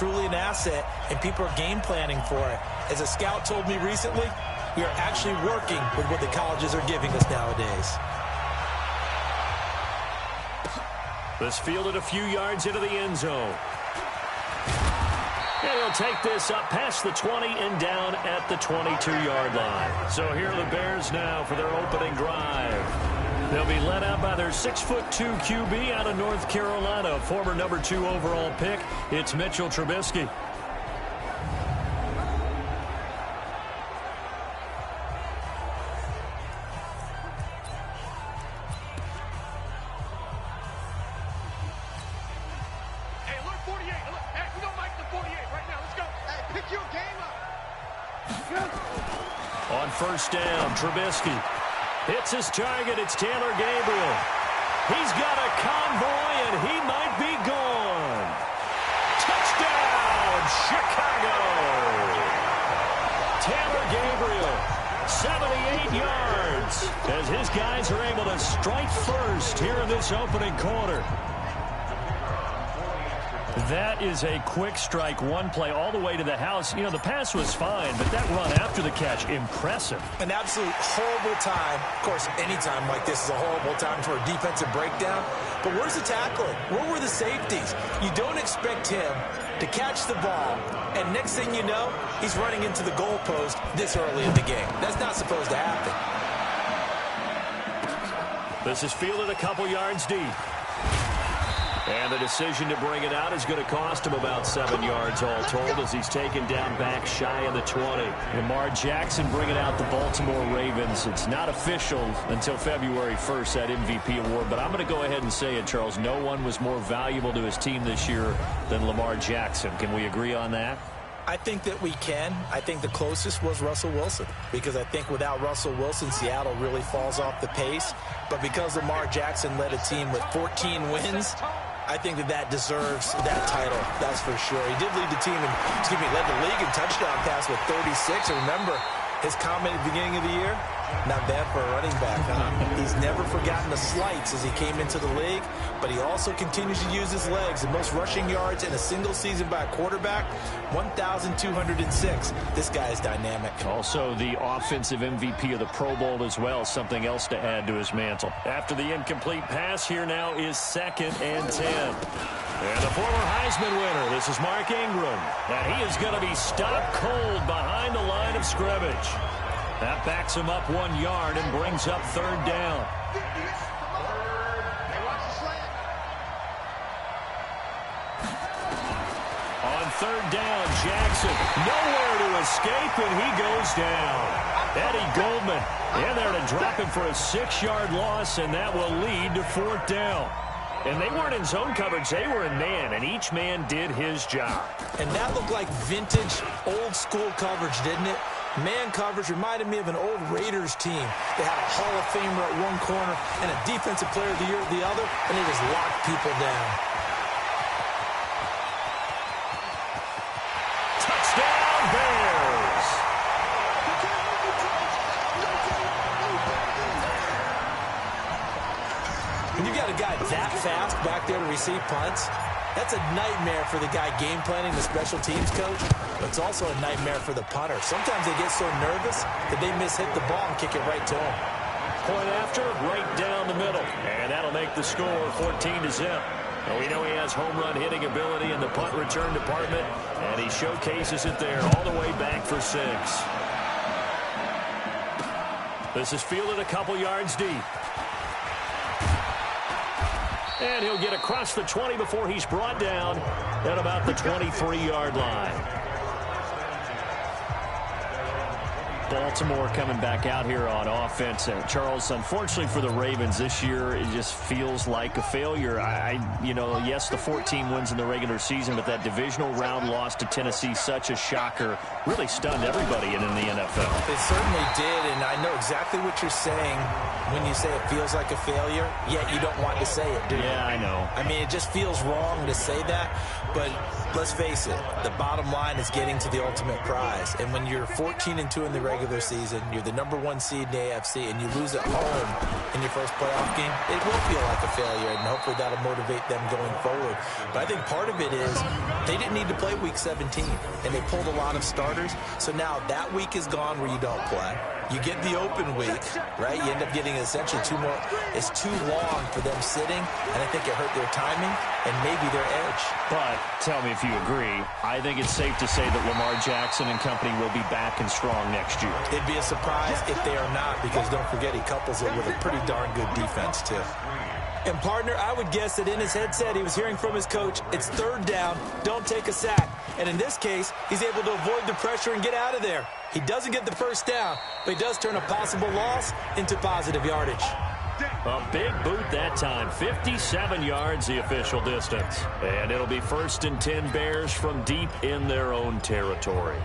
truly an asset, and people are game planning for it. As a scout told me recently, we are actually working with what the colleges are giving us nowadays. This fielded a few yards into the end zone. And he'll take this up past the 20 and down at the 22-yard line. So here are the Bears now for their opening drive. They'll be led out by their 6'2" QB out of North Carolina, former number 2 overall pick. It's Mitchell Trubisky. On first down, Trubisky hits his target. It's Taylor Gabriel. He's got a convoy, and he might be gone. Touchdown, Chicago! Taylor Gabriel, 78 yards, as his guys are able to strike first here in this opening quarter. That is a quick strike, one play all the way to the house. You know, the pass was fine, but that run after the catch, impressive. An absolute horrible time. Of course, any time like this is a horrible time for a defensive breakdown. But where's the tackling? Where were the safeties? You don't expect him to catch the ball, and next thing you know, he's running into the goalpost this early in the game. That's not supposed to happen. This is fielded a couple yards deep. And the decision to bring it out is going to cost him about 7 yards all told, as he's taken down back shy of the 20. Lamar Jackson bringing out the Baltimore Ravens. It's not official until February 1st, that MVP award. But I'm going to go ahead and say it, Charles. No one was more valuable to his team this year than Lamar Jackson. Can we agree on that? I think that we can. I think the closest was Russell Wilson, because I think without Russell Wilson, Seattle really falls off the pace. But because Lamar Jackson led a team with 14 wins, I think that deserves that title. That's for sure. He did lead the team and, led the league in touchdown pass with 36. And remember his comment at the beginning of the year? Not bad for a running back, huh? He's never forgotten the slights as he came into the league, but he also continues to use his legs. The most rushing yards in a single season by a quarterback, 1,206. This guy is dynamic. Also the offensive MVP of the Pro Bowl as well, something else to add to his mantle. After the incomplete pass, here now is 2nd and 10. And the former Heisman winner, this is Mark Ingram. And he is going to be stopped cold behind the line of scrimmage. That backs him up 1 yard and brings up 3rd down. On 3rd down, Jackson nowhere to escape, and he goes down. Eddie Goldman in there to drop him for a 6-yard loss, and that will lead to 4th down. And they weren't in zone coverage, they were in man, and each man did his job. And that looked like vintage, old-school coverage, didn't it? Man coverage reminded me of an old Raiders team. They had a Hall of Famer at one corner and a Defensive Player of the Year at the other, and they just locked people down. Touchdown, Bears! When you got a guy that fast back there to receive punts, that's a nightmare for the guy game planning, the special teams coach. But it's also a nightmare for the punter. Sometimes they get so nervous that they mishit the ball and kick it right to him. Point after, right down the middle. And that'll make the score 14-0. Well, we know he has home run hitting ability in the punt return department, and he showcases it there all the way back for 6. This is fielded a couple yards deep. And he'll get across the 20 before he's brought down at about the 23-yard line. Baltimore coming back out here on offense. Charles, unfortunately for the Ravens this year, it just feels like a failure. Yes, the 14 wins in the regular season, but that divisional round loss to Tennessee, such a shocker, really stunned everybody in the NFL. It certainly did, and I know exactly what you're saying when you say it feels like a failure, yet you don't want to say it, do you? Yeah, I know. I mean, it just feels wrong to say that, but let's face it, the bottom line is getting to the ultimate prize. And when you're 14-2 in the regular season, you're the #1 seed in the AFC, and you lose at home in your first playoff game, it will feel like a failure, and hopefully that'll motivate them going forward. But I think part of it is they didn't need to play Week 17, and they pulled a lot of starters. So now that week is gone where you don't play. You get the open week, right? You end up getting essentially 2 more. It's too long for them sitting, and I think it hurt their timing and maybe their edge. But tell me if you agree, I think it's safe to say that Lamar Jackson and company will be back and strong next year. It'd be a surprise if they are not, because don't forget he couples it with a pretty darn good defense too. And partner, I would guess that in his headset he was hearing from his coach, it's 3rd down, don't take a sack. And in this case, he's able to avoid the pressure and get out of there. He doesn't get the first down, but he does turn a possible loss into positive yardage. A big boot that time. 57 yards the official distance. And it'll be 1st and 10 Bears from deep in their own territory.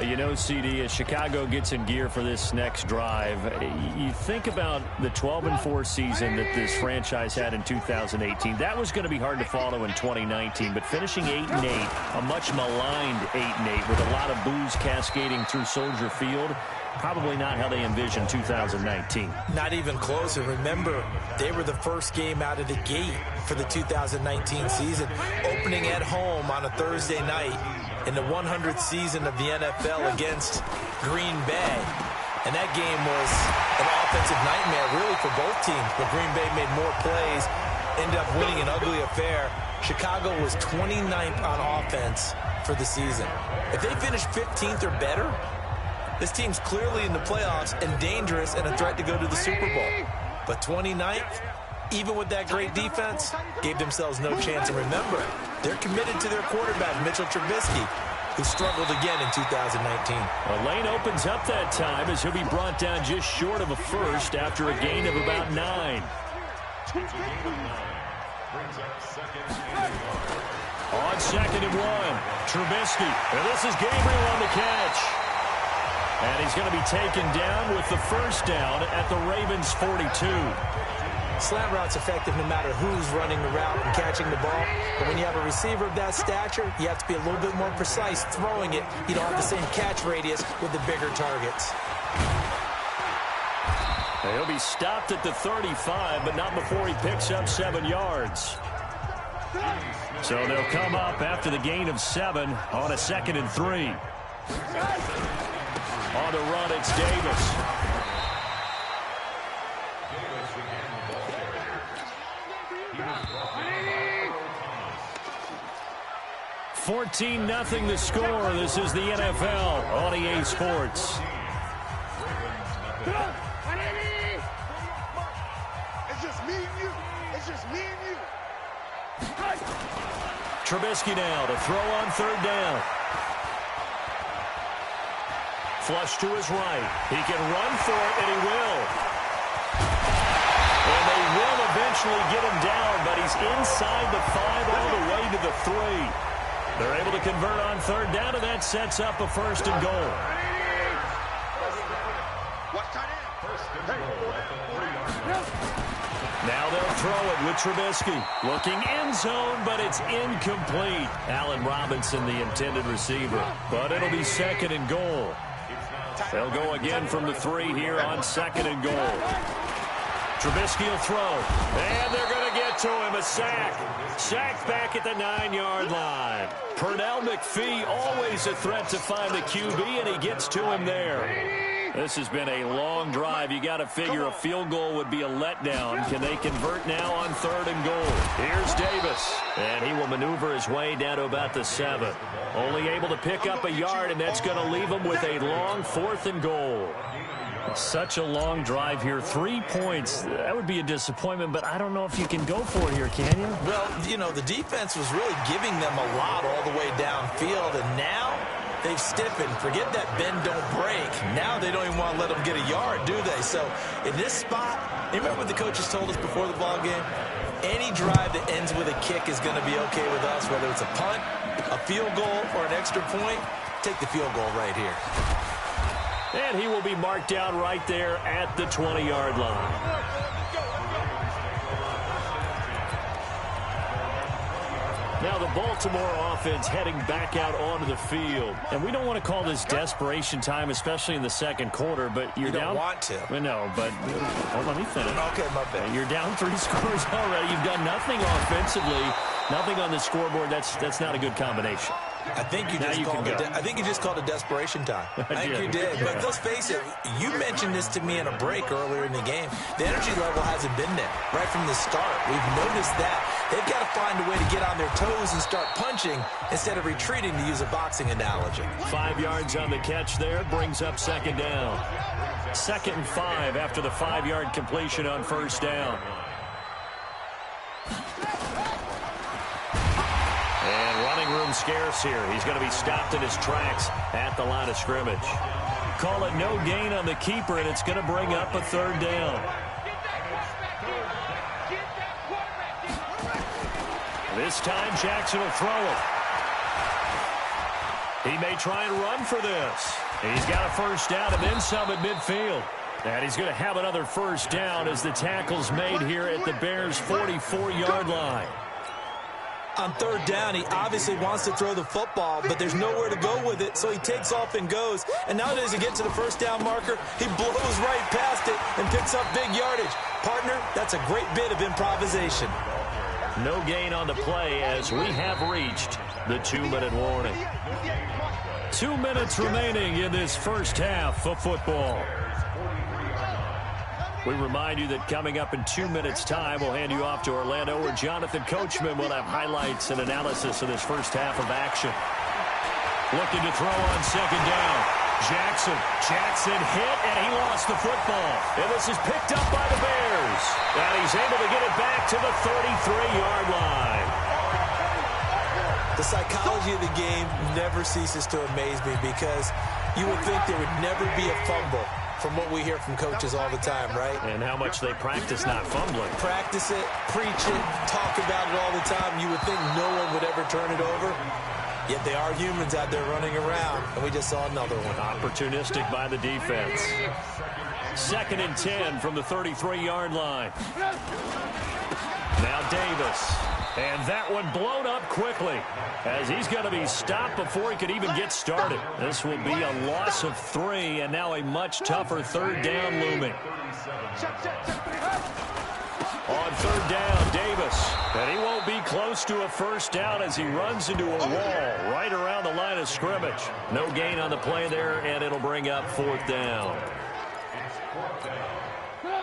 You know, CD, as Chicago gets in gear for this next drive, you think about the 12-4 season that this franchise had in 2018. That was going to be hard to follow in 2019, but finishing 8-8, a much maligned 8-8 with a lot of boos cascading through Soldier Field, probably not how they envisioned 2019. Not even close. And remember, they were the first game out of the gate for the 2019 season, opening at home on a Thursday night in the 100th season of the NFL against Green Bay. And that game was an offensive nightmare, really, for both teams. But Green Bay made more plays, ended up winning an ugly affair. Chicago was 29th on offense for the season. If they finish 15th or better, this team's clearly in the playoffs and dangerous and a threat to go to the Super Bowl. But 29th, even with that great defense, gave themselves no chance. And remember, they're committed to their quarterback, Mitchell Trubisky, who struggled again in 2019. Well, Lane opens up that time as he'll be brought down just short of a first after a gain of about 9. On 2nd and 1, Trubisky. And this is Gabriel on the catch. And he's going to be taken down with the first down at the Ravens' 42. Slant route's effective no matter who's running the route and catching the ball. But when you have a receiver of that stature, you have to be a little bit more precise throwing it. You don't have the same catch radius with the bigger targets. He'll be stopped at the 35, but not before he picks up 7 yards. So they'll come up after the gain of 7 on a 2nd and 3. On the run, it's Davis. 14-0 the score. This is the NFL on EA Sports. It's just me and you. It's just me and you. Trubisky now to throw on 3rd down. Flush to his right. He can run for it, and he will. And they will eventually get him down, but he's inside the 5 all the way to the 3. They're able to convert on 3rd down, and that sets up a 1st and goal. Now they'll throw it with Trubisky. Looking end zone, but it's incomplete. Allen Robinson, the intended receiver. But it'll be 2nd and goal. They'll go again from the 3 here on 2nd and goal. Trubisky will throw. And they're going to get to him. A sack. Sacked back at the 9-yard line. Pernell McPhee, always a threat to find the QB, and he gets to him there. This has been a long drive. You got to figure a field goal would be a letdown. Can they convert now on 3rd and goal? Here's Davis. And he will maneuver his way down to about the 7. Only able to pick up a yard, and that's going to leave him with a long 4th and goal. Such a long drive here. 3 points. That would be a disappointment, but I don't know if you can go for it here, can you? Well, you know, the defense was really giving them a lot all the way downfield, and now they've stiffened. Forget that bend, don't break. Now they don't even want to let them get a yard, do they? So in this spot, you remember what the coaches told us before the ball game? Any drive that ends with a kick is going to be okay with us, whether it's a punt, a field goal, or an extra point. Take the field goal right here. And he will be marked down right there at the 20-yard line. Now now the Baltimore offense heading back out onto the field. And we don't want to call this desperation time, especially in the second quarter, but you're down. You don't want to. No, but let me finish. Okay, my bad. You're down 3 scores already. You've done nothing offensively, nothing on the scoreboard. That's not a good combination. I think you just called it desperation time. I think you did. But let's face it, you mentioned this to me in a break earlier in the game. The energy level hasn't been there right from the start. We've noticed that. They've got to find a way to get on their toes and start punching instead of retreating, to use a boxing analogy. 5 yards on the catch there, brings up second down. 2nd and 5 after the 5-yard completion on first down. And running room scarce here. He's going to be stopped in his tracks at the line of scrimmage. Call it no gain on the keeper, and it's going to bring up a 3rd down. This time, Jackson will throw it. He may try and run for this. He's got a first down and then some at midfield. And he's going to have another first down as the tackle's made here at the Bears' 44-yard line. On 3rd down, he obviously wants to throw the football, but there's nowhere to go with it, so he takes off and goes. And now as he gets to the first down marker, he blows right past it and picks up big yardage. Partner, that's a great bit of improvisation. No gain on the play as we have reached the 2-minute warning. 2 minutes remaining in this first half of football. We remind you that coming up in 2 minutes' time, we'll hand you off to Orlando, where Jonathan Coachman will have highlights and analysis of this first half of action. Looking to throw on second down. Jackson hit, and he lost the football. And this is picked up by the Bears. And he's able to get it back to the 33-yard line. The psychology of the game never ceases to amaze me, because you would think there would never be a fumble from what we hear from coaches all the time, right? And how much they practice not fumbling. Practice it, preach it, talk about it all the time. You would think no one would ever turn it over. Yet they are humans out there running around, and we just saw another one. Opportunistic by the defense. 2nd and 10 from the 33-yard line. Now Davis. And that one blown up quickly, as he's going to be stopped before he could even get started. This will be a loss of 3, and now a much tougher 3rd down looming. On 3rd down, Davis. And he won't be close to a first down as he runs into a wall right around the line of scrimmage. No gain on the play there, and it'll bring up 4th down.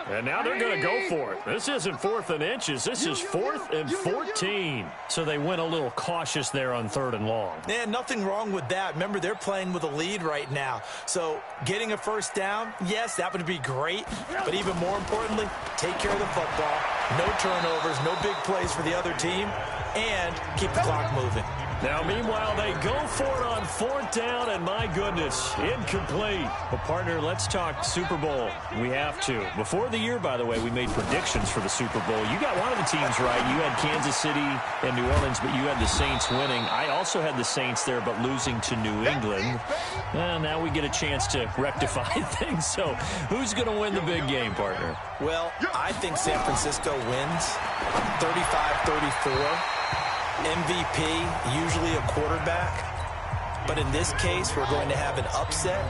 And now they're going to go for it. This isn't 4th and inches. This is 4th and 14. So they went a little cautious there on 3rd and long. Man, nothing wrong with that. Remember, they're playing with a lead right now. So getting a first down, yes, that would be great. But even more importantly, take care of the football. No turnovers, no big plays for the other team, and keep the clock moving. Now, meanwhile, they go for it on 4th down, and my goodness, incomplete. Well, partner, let's talk Super Bowl. We have to. Before the year, by the way, we made predictions for the Super Bowl. You got one of the teams right. You had Kansas City and New Orleans, but you had the Saints winning. I also had the Saints there, but losing to New England. Well, now we get a chance to rectify things. So who's going to win the big game, partner? Well, I think San Francisco wins 35-34. MVP, usually a quarterback. But in this case, we're going to have an upset.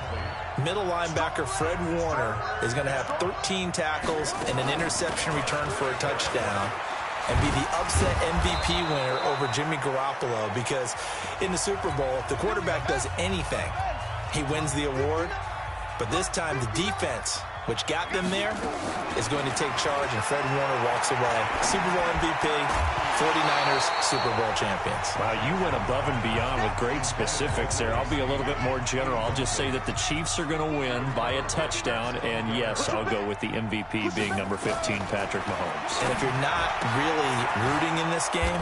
Middle linebacker Fred Warner is going to have 13 tackles and an interception return for a touchdown, and be the upset MVP winner over Jimmy Garoppolo, because in the Super Bowl, if the quarterback does anything, he wins the award. But this time, the defense, which got them there, is going to take charge, and Fred Warner walks away. Super Bowl MVP, 49ers Super Bowl champions. Wow, you went above and beyond with great specifics there. I'll be a little bit more general. I'll just say that the Chiefs are going to win by a touchdown, and yes, I'll go with the MVP being number 15, Patrick Mahomes. And if you're not really rooting in this game,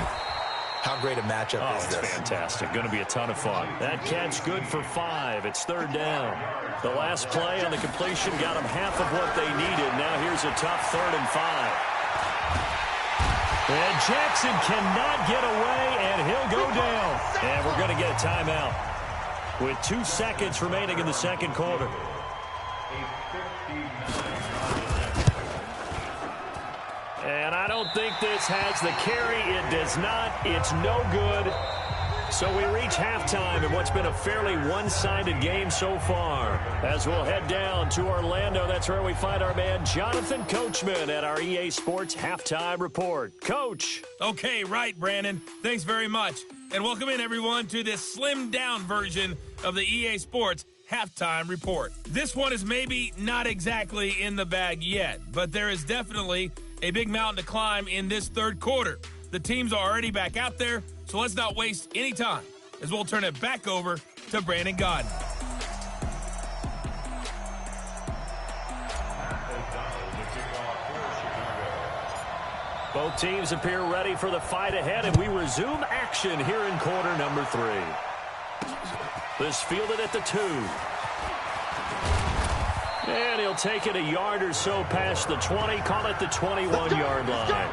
how great a matchup is this? It's fantastic. Going to be a ton of fun. That catch good for 5. It's 3rd down. The last play on the completion got them half of what they needed. Now here's a tough 3rd and 5. And Jackson cannot get away, and he'll go down. And we're going to get a timeout with 2 seconds remaining in the second quarter. And I don't think this has the carry. It does not. It's no good. So we reach halftime in what's been a fairly one-sided game so far. As we'll head down to Orlando, that's where we find our man Jonathan Coachman at our EA Sports Halftime Report. Coach. Okay, right, Brandon. Thanks very much. And welcome in, everyone, to this slimmed-down version of the EA Sports Halftime Report. This one is maybe not exactly in the bag yet, but there is definitely a big mountain to climb in this third quarter. The teams are already back out there, so let's not waste any time as we'll turn it back over to Brandon Godden. Both teams appear ready for the fight ahead, and we resume action here in quarter number 3. This fielded at the 2. And he'll take it a yard or so past the 20, call it the 21-yard line.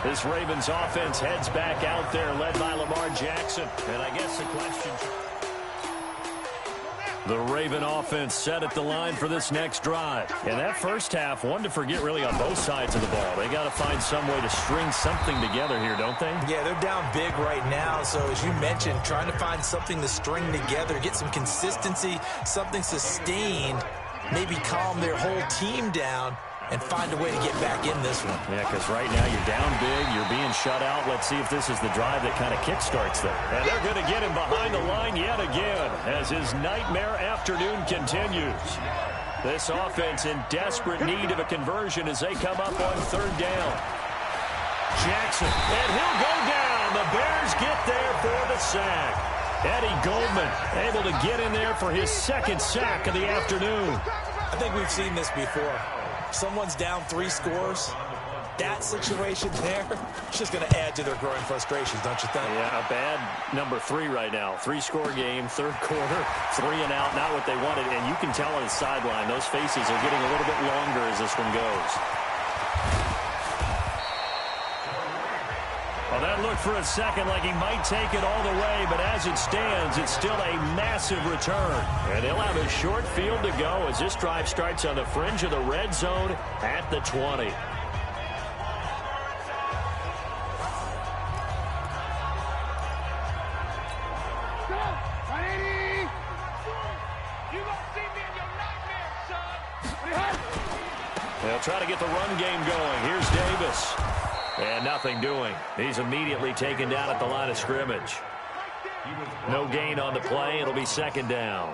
This Ravens offense heads back out there, led by Lamar Jackson. And I guess the question... The Raven offense set at the line for this next drive. And that first half, one to forget really on both sides of the ball. They got to find some way to string something together here, don't they? Yeah, they're down big right now. So as you mentioned, trying to find something to string together, get some consistency, something sustained, maybe calm their whole team down and find a way to get back in this one. Yeah, because right now you're down big, you're being shut out. Let's see if this is the drive that kind of kickstarts them. And they're going to get him behind the line yet again as his nightmare afternoon continues. This offense in desperate need of a conversion as they come up on third down. Jackson, and he'll go down. The Bears get there for the sack. Eddie Goldman able to get in there for his second sack of the afternoon. I think we've seen this before. Someone's down 3 scores. That situation there, it's just going to add to their growing frustrations, don't you think? Yeah, a bad number 3 right now. 3-score game, third quarter, 3 and out, not what they wanted. And you can tell on the sideline, those faces are getting a little bit longer as this one goes. Well, that looked for a second like he might take it all the way, but as it stands, it's still a massive return. And they'll have a short field to go as this drive starts on the fringe of the red zone at the 20. They'll try to get the run game going. Here's Davis. And nothing doing. He's immediately taken down at the line of scrimmage. No gain on the play. It'll be second down.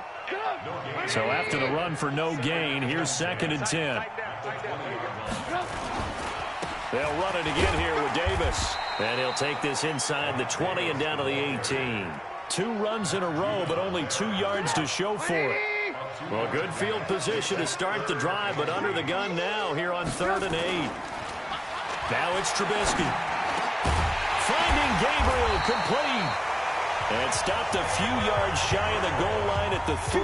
So after the run for no gain, here's 2nd and 10. They'll run it again here with Davis. And he'll take this inside the 20 and down to the 18. 2 runs in a row, but only 2 yards to show for it. Well, good field position to start the drive, but under the gun now here on 3rd and 8. Now it's Trubisky. Finding Gabriel complete. And stopped a few yards shy of the goal line at the 3.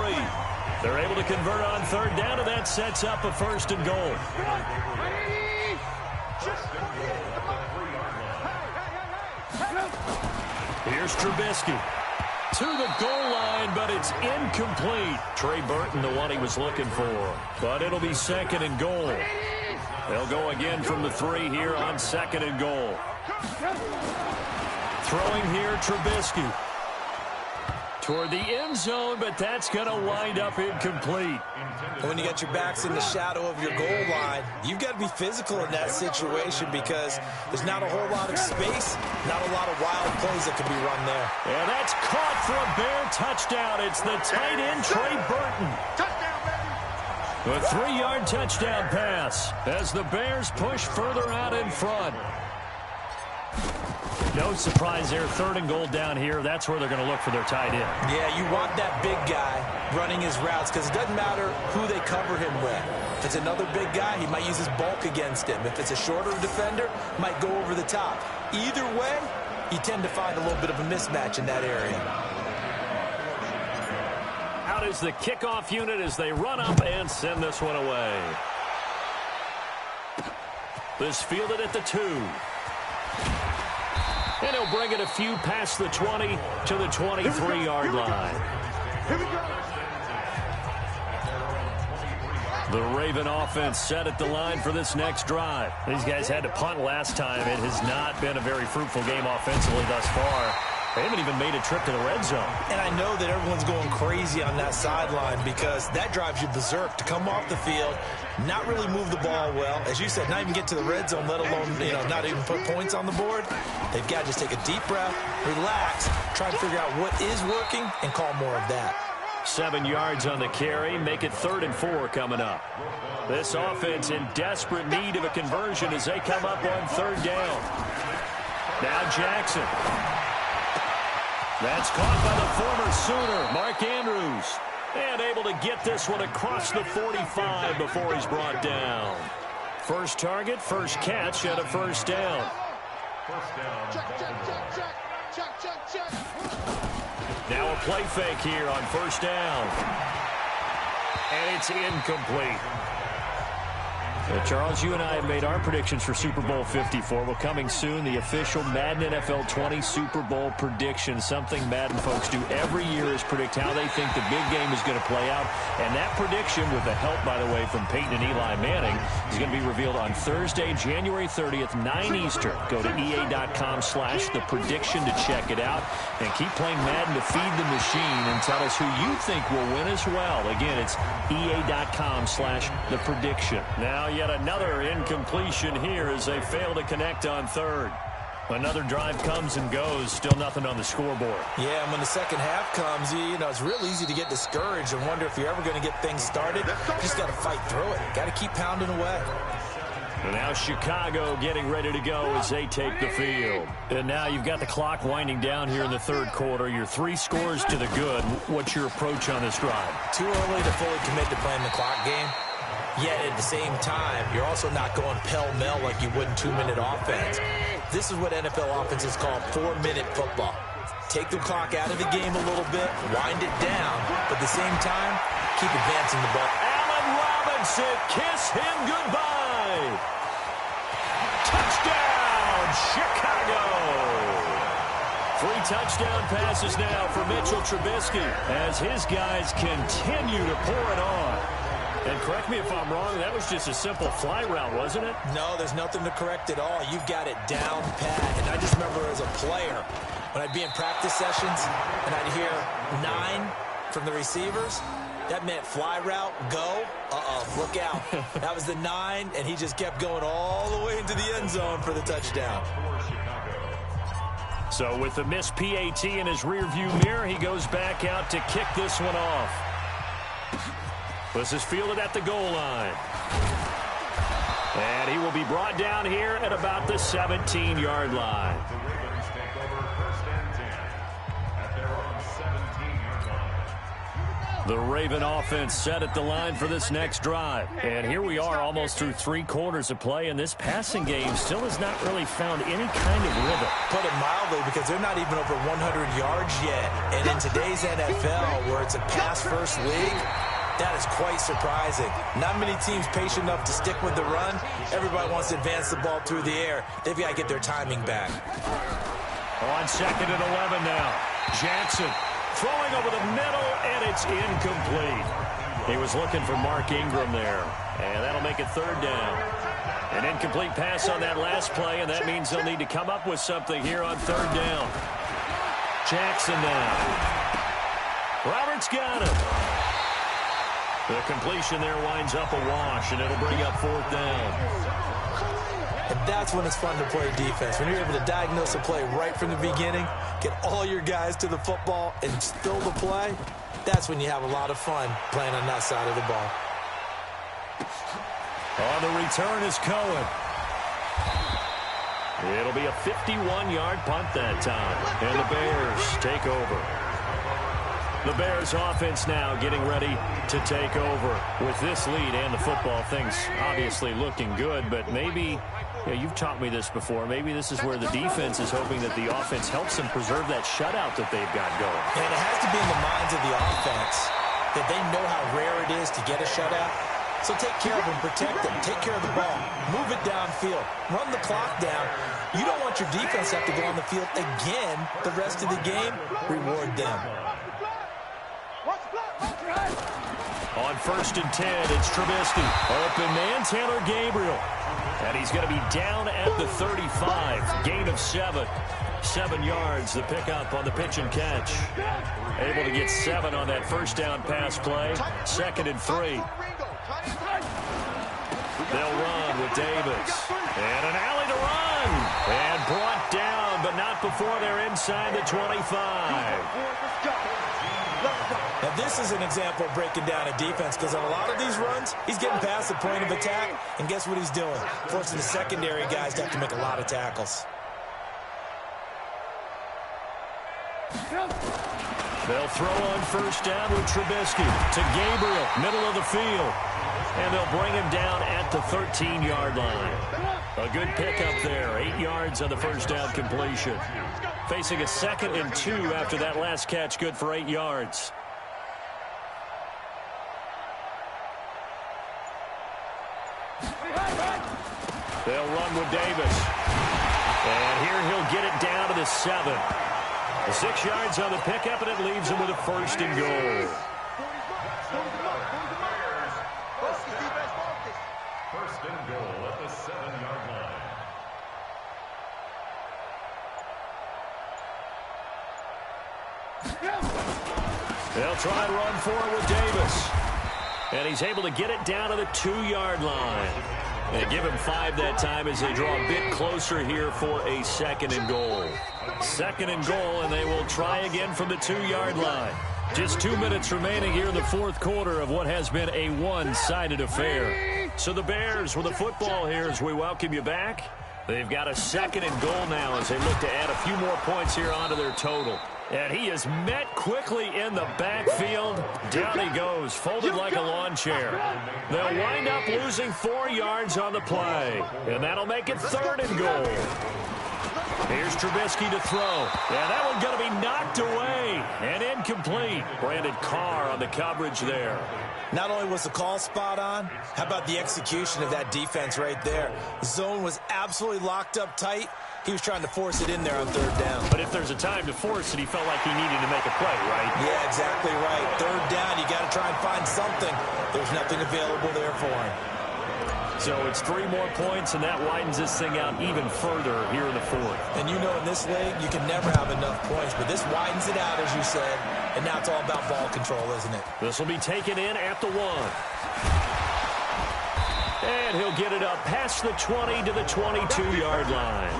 They're able to convert on 3rd down, and that sets up a 1st and goal. Here's Trubisky. To the goal line, but it's incomplete. Trey Burton, the one he was looking for. But it'll be 2nd and goal. They'll go again from the 3 here on 2nd and goal. Throwing here, Trubisky. Toward the end zone, but that's going to wind up incomplete. When you got your backs in the shadow of your goal line, you've got to be physical in that situation because there's not a whole lot of space, not a lot of wild plays that can be run there. And that's caught for a Bear touchdown. It's the tight end, Trey Burton. A 3-yard touchdown pass as the Bears push further out in front. No surprise there, 3rd and goal down here. That's where they're going to look for their tight end. Yeah, you want that big guy running his routes because it doesn't matter who they cover him with. If it's another big guy, he might use his bulk against him. If it's a shorter defender, might go over the top. Either way, you tend to find a little bit of a mismatch in that area. Out is the kickoff unit as they run up and send this one away. This fielded at the 2. And he'll bring it a few past the 20 to the 23-yard line. The Raven offense set at the line for this next drive. These guys had to punt last time. It has not been a very fruitful game offensively thus far. They haven't even made a trip to the red zone. And I know that everyone's going crazy on that sideline because that drives you berserk to come off the field, not really move the ball well. As you said, not even get to the red zone, let alone, not even put points on the board. They've got to just take a deep breath, relax, try and figure out what is working, and call more of that. 7 yards on the carry, make it 3rd and 4 coming up. This offense in desperate need of a conversion as they come up on 3rd down. Now Jackson. That's caught by the former Sooner, Mark Andrews. And able to get this one across the 45 before he's brought down. First target, first catch, and a first down. Check. Now a play fake here on first down. And it's incomplete. Charles, you and I have made our predictions for Super Bowl 54. Well, coming soon, the official Madden NFL 20 Super Bowl prediction. Something Madden folks do every year is predict how they think the big game is going to play out. And that prediction, with the help, by the way, from Peyton and Eli Manning, is going to be revealed on Thursday, January 30th, 9 Eastern. Go to EA.com/theprediction to check it out. And keep playing Madden to feed the machine and tell us who you think will win as well. Again, it's EA.com/theprediction. Now, yet another incompletion here as they fail to connect on 3rd. Another drive comes and goes, still nothing on the scoreboard. Yeah, and when the second half comes, it's real easy to get discouraged and wonder if you're ever going to get things started. You just got to fight through it. Got to keep pounding away. And now Chicago getting ready to go as they take the field. And now you've got the clock winding down here in the 3rd quarter. You're 3 scores to the good. What's your approach on this drive? Too early to fully commit to playing the clock game. Yet at the same time, you're also not going pell-mell like you would in 2-minute offense. This is what NFL offenses call 4-minute football. Take the clock out of the game a little bit, wind it down, but at the same time, keep advancing the ball. Allen Robinson, kiss him goodbye. Touchdown, Chicago. 3 touchdown passes now for Mitchell Trubisky as his guys continue to pour it on. And correct me if I'm wrong, that was just a simple fly route, wasn't it? No, there's nothing to correct at all. You've got it down pat. And I just remember as a player, when I'd be in practice sessions and I'd hear 9 from the receivers, that meant fly route, go. Look out. That was the 9, and he just kept going all the way into the end zone for the touchdown. So with the missed PAT in his rearview mirror, he goes back out to kick this one off. This is fielded at the goal line. And he will be brought down here at about the 17-yard line. The Raven offense set at the line for this next drive. And here we are almost through 3 quarters of play, and this passing game still has not really found any kind of rhythm. Put it mildly, because they're not even over 100 yards yet. And in today's NFL, where it's a pass-first league, that is quite surprising. Not many teams patient enough to stick with the run. Everybody wants to advance the ball through the air. They've got to get their timing back. On 2nd and 11 now. Jackson throwing over the middle, and it's incomplete. He was looking for Mark Ingram there, and that'll make it 3rd down. An incomplete pass on that last play, and that means they'll need to come up with something here on 3rd down. Jackson now. Roberts got him. The completion there winds up a wash, and it'll bring up 4th down. And that's when it's fun to play defense. When you're able to diagnose a play right from the beginning, get all your guys to the football, and still the play, that's when you have a lot of fun playing on that side of the ball. On the return is Cohen. It'll be a 51-yard punt that time, and the Bears take over. The Bears offense now getting ready to take over. With this lead and the football, things obviously looking good, but maybe, you've taught me this before, maybe this is where the defense is hoping that the offense helps them preserve that shutout that they've got going. And it has to be in the minds of the offense that they know how rare it is to get a shutout. So take care of them, protect them, take care of the ball, move it downfield, run the clock down. You don't want your defense to have to go on the field again the rest of the game. Reward them. On 1st and 10, it's Trubisky. Open man, Taylor Gabriel. And he's going to be down at the 35. Gain of 7. 7 yards, the pickup on the pitch and catch. Able to get 7 on that first down pass play. 2nd and 3. They'll run with Davis. And an alley to run. And brought down, but not before they're inside the 25. Now, this is an example of breaking down a defense, because on a lot of these runs, he's getting past the point of attack, and guess what he's doing? Forcing the secondary guys to have to make a lot of tackles. They'll throw on 1st down with Trubisky to Gabriel, middle of the field. And they'll bring him down at the 13-yard line. A good pickup there, 8 yards on the first down completion. Facing a 2nd and 2 after that last catch, good for 8 yards. They'll run with Davis. And here he'll get it down to the 7. 6 yards on the pickup, and it leaves him with a 1st and goal. First and goal at the 7-yard line. They'll try and run forward with Davis. And he's able to get it down to the 2-yard line. And give him 5 that time as they draw a bit closer here for a 2nd and goal. 2nd and goal, and they will try again from the 2-yard line. Just 2 minutes remaining here in the 4th quarter of what has been a one-sided affair. So the Bears with the football here as we welcome you back. They've got a 2nd and goal now as they look to add a few more points here onto their total. And he is met quickly in the backfield. Down he goes, folded like a lawn chair. They'll wind up losing 4 yards on the play. And that'll make it 3rd and goal. Here's Trubisky to throw. And that one's going to be knocked away and incomplete. Brandon Carr on the coverage there. Not only was the call spot on, how about the execution of that defense right there? The zone was absolutely locked up tight. He was trying to force it in there on 3rd down. But if there's a time to force it, he felt like he needed to make a play, right? Yeah, exactly right. 3rd down, you got to try and find something. There's nothing available there for him. So it's 3 more points, and that widens this thing out even further here in the 4th. And you know in this league, you can never have enough points, but this widens it out, as you said, and now it's all about ball control, isn't it? This will be taken in at the 1. And he'll get it up past the 20 to the 22-yard line.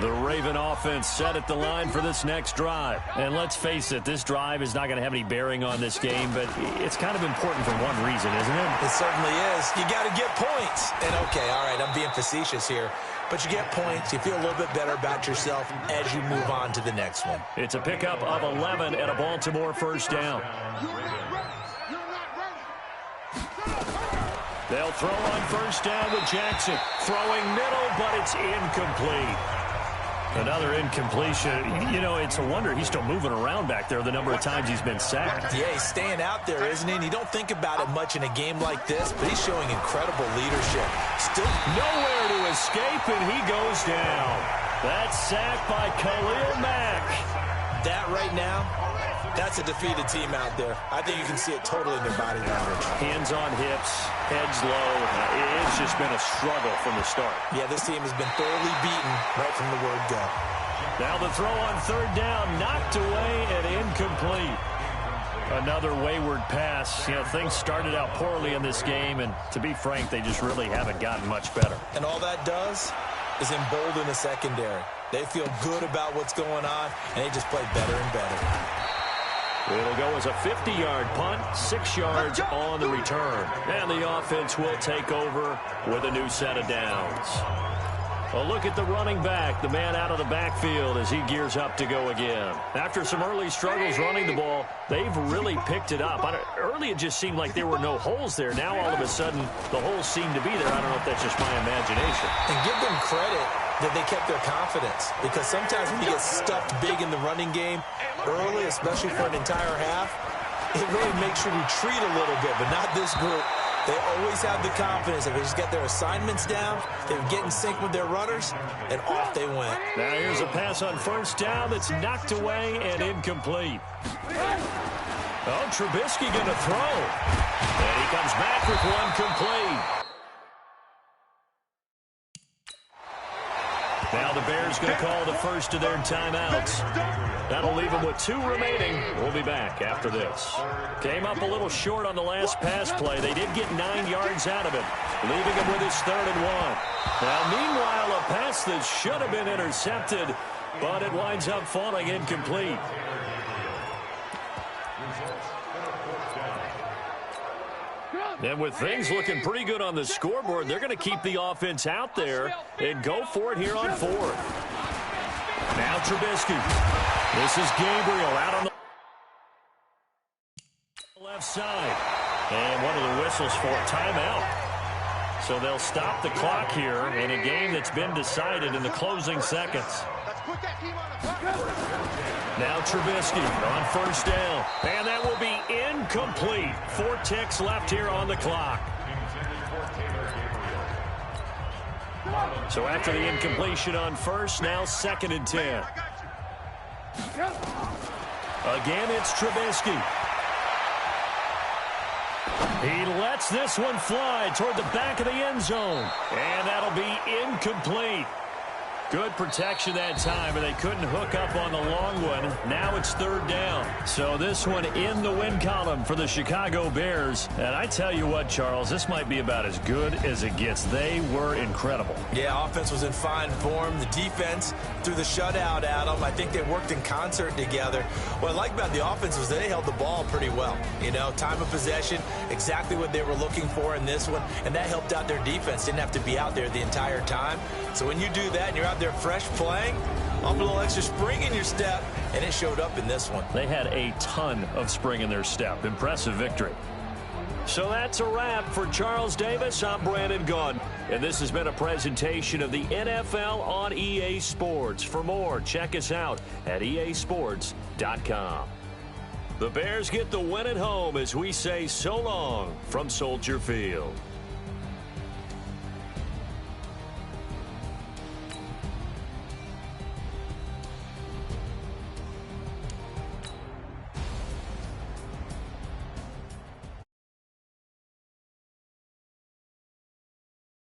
The Raven offense set at the line for this next drive. And let's face it, this drive is not going to have any bearing on this game, but it's kind of important for one reason, isn't it? It certainly is. You got to get points. And okay, all right, I'm being facetious here. But you get points, you feel a little bit better about yourself as you move on to the next one. It's a pickup of 11 and a Baltimore 1st down. They'll throw on 1st down with Jackson. Throwing middle, but it's incomplete. Another incompletion. You know, it's a wonder he's still moving around back there the number of times he's been sacked. Yeah, he's staying out there, isn't he? And you don't think about it much in a game like this, but he's showing incredible leadership. Still nowhere to escape, and he goes down. That's sacked by Khalil Mack. That right now, that's a defeated team out there. I think you can see it totally in their body language. Hands on hips, heads low. It's just been a struggle from the start. Yeah, this team has been thoroughly beaten right from the word go. Now the throw on 3rd down, knocked away and incomplete. Another wayward pass. You know, things started out poorly in this game, and to be frank, they just really haven't gotten much better. And all that does is embolden the secondary. They feel good about what's going on, and they just play better and better. It'll go as a 50-yard punt, 6 yards on the return. And the offense will take over with a new set of downs. A look at the running back, the man out of the backfield as he gears up to go again. After some early struggles running the ball, they've really picked it up. Early it just seemed like there were no holes there. Now all of a sudden the holes seem to be there. I don't know if that's just my imagination. And give them credit that they kept their confidence, because sometimes when you get stuffed big in the running game early, especially for an entire half, it really makes you retreat a little bit, but not this group. They always have the confidence that they just get their assignments down, they get in sync with their runners, and off they went. Now here's a pass on first down that's knocked away and incomplete. Oh, Trubisky going to throw. And he comes back with one complete. Now the Bears going to call the first of their timeouts. That'll leave them with 2 remaining. We'll be back after this. Came up a little short on the last pass play. They did get 9 yards out of it, leaving him with his 3rd and 1. Now, meanwhile, a pass that should have been intercepted, but it winds up falling incomplete. And with things looking pretty good on the scoreboard, they're going to keep the offense out there and go for it here on 4th. Now Trubisky. This is Gabriel out on the left side. And one of the whistles for a timeout. So they'll stop the clock here in a game that's been decided in the closing seconds. Now Trubisky on first down. And that will be incomplete. 4 ticks left here on the clock. So after the incompletion on first, now 2nd and 10. Again, it's Trubisky. He lets this one fly toward the back of the end zone. And that'll be incomplete. Good protection that time, but they couldn't hook up on the long one. Now it's 3rd down. So this one in the win column for the Chicago Bears. And I tell you what, Charles, this might be about as good as it gets. They were incredible. Yeah, offense was in fine form. The defense threw the shutout at them. I think they worked in concert together. What I like about the offense was they held the ball pretty well. You know, time of possession, exactly what they were looking for in this one. And that helped out their defense. Didn't have to be out there the entire time. So when you do that and you're out there fresh playing, up a little extra spring in your step, and it showed up in this one. They had a ton of spring in their step. Impressive victory. So that's a wrap for Charles Davis. I'm Brandon Gunn, and this has been a presentation of the NFL on EA Sports. For more, check us out at easports.com. The Bears get the win at home as we say so long from Soldier Field.